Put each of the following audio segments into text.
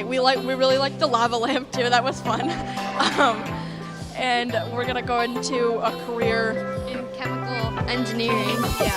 wait, we really liked the lava lamp too. That was fun. And we're gonna go into a career in chemical engineering. Yeah.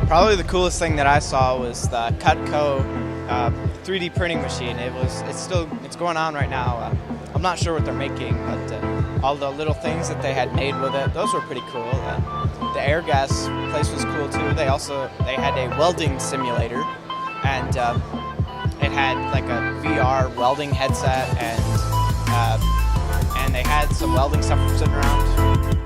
Probably the coolest thing that I saw was the Cutco 3D printing machine. It's going on right now. I'm not sure what they're making, but all the little things that they had made with it, those were pretty cool. The air gas place was cool too. They had a welding simulator, and it had like a VR welding headset, and they had some welding stuff sitting around.